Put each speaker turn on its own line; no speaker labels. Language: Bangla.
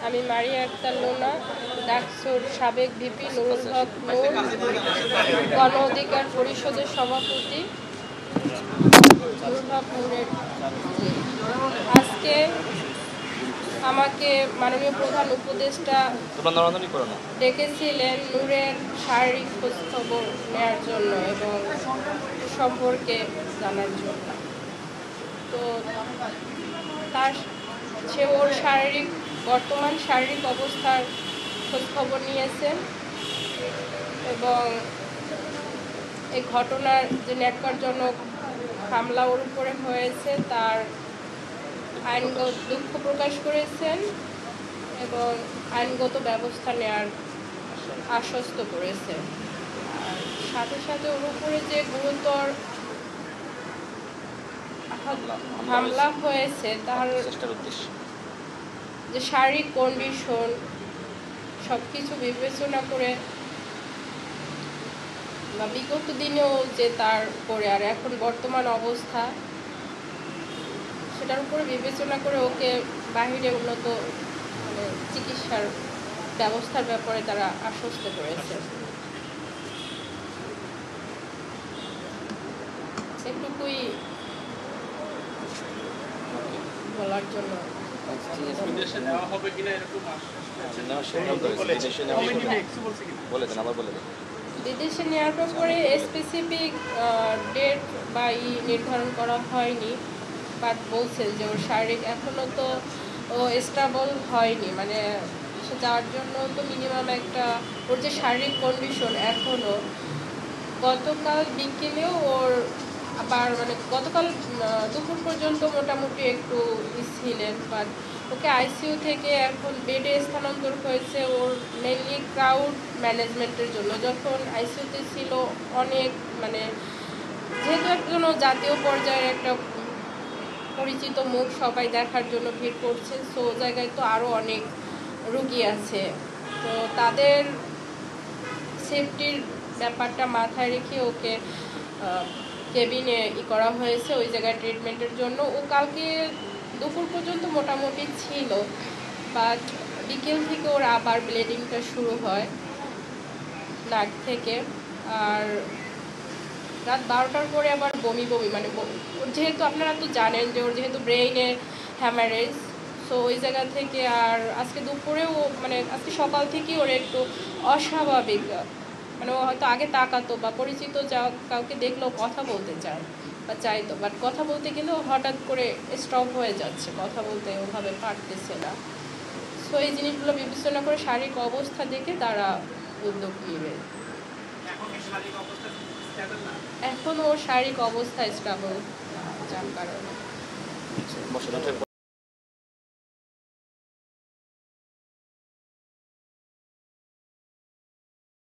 আমি মারিয়া আক্তার লোনা, ডাকসুর সাবেক ভিপি নুরুল হক নূর, গণ অধিকার পরিষদের সভাপতি নুরুল হক নূরের। আজকে আমাকে মাননীয় প্রধান উপদেষ্টা ডেকেছিলেন নূরের শারীরিক খোঁজখবর নেওয়ার জন্য এবং সম্পর্কে জানার জন্য। তো সে ওর বর্তমান শারীরিক অবস্থার খোঁজখবর নিয়েছেন এবং এই ঘটনার যে ন্যাক্কারজনক হামলা ওর উপরে হয়েছে তার আইনগত দুঃখ প্রকাশ করেছেন এবং আইনগত ব্যবস্থা নেওয়ার আশ্বস্ত করেছেন। আর সাথে সাথে ওর উপরে যে গুরুতর হামলা হয়েছে তার যে শারীরিক কন্ডিশন সব কিছু বিবেচনা করে বা বিগত দিনেও যে তার উপরে আর এখন বর্তমান অবস্থা সেটার উপরে বিবেচনা করে ওকে বাহিরে উন্নত চিকিৎসার ব্যবস্থার ব্যাপারে তারা আশ্বস্ত করেছে। এটুকুই বলার জন্য। বিদেশে নেওয়ার ব্যাপারে স্পেসিফিক ডেট বা নির্ধারণ করা হয়নি, বাট বলছে যে ওর শারীরিক এখনো তো ও স্টেবল হয়নি, মানে সে যাওয়ার জন্য তো মিনিমাম একটা ওর যে শারীরিক কন্ডিশন এখনো গতকাল বিকেলেও ওর আবার মানে গতকাল দুপুর পর্যন্ত মোটামুটি একটু ছিলেন, বাট ওকে আইসিইউ থেকে এখন বেডে স্থানান্তর হয়েছে ওর মেনলি ক্রাউড ম্যানেজমেন্টের জন্য। যখন আইসিইউতে ছিল অনেক মানে যেহেতু একজন জাতীয় পর্যায়ের একটা পরিচিত মুখ সবাই দেখার জন্য ভিড় করছে, সো জায়গায় তো আরও অনেক রুগী আছে, তো তাদের সেফটির ব্যাপারটা মাথায় রেখে ওকে কেবিনে করা হয়েছে ওই জায়গায় ট্রিটমেন্টের জন্য। ও কালকে দুপুর পর্যন্ত মোটামুটি ছিল, বাট বিকেল থেকে ওর আবার ব্লিডিংটা শুরু হয় নাক থেকে, আর রাত 12টার পরে আবার বমি মানে যেহেতু আপনারা তো জানেন যে ওর যেহেতু ব্রেইনে হ্যামারেজ, সো ওই জায়গা থেকে আর আজকে দুপুরেও মানে আজকে সকাল থেকেই ওর একটু অস্বাভাবিক মানে ও হয়তো আগে তাকাতো বা পরিচিত কাউকে দেখলেও কথা বলতে চায় বা চাইতো, বাট কথা বলতে গেলেও হঠাৎ করে স্টপ হয়ে যাচ্ছে, কথা বলতে ওভাবে পারতেছে না। সো এই জিনিসগুলো বিবেচনা করে শারীরিক অবস্থা দেখে তারা উদ্যোগ নেবে। এখন ওর শারীরিক অবস্থা স্টেবল যার কারণে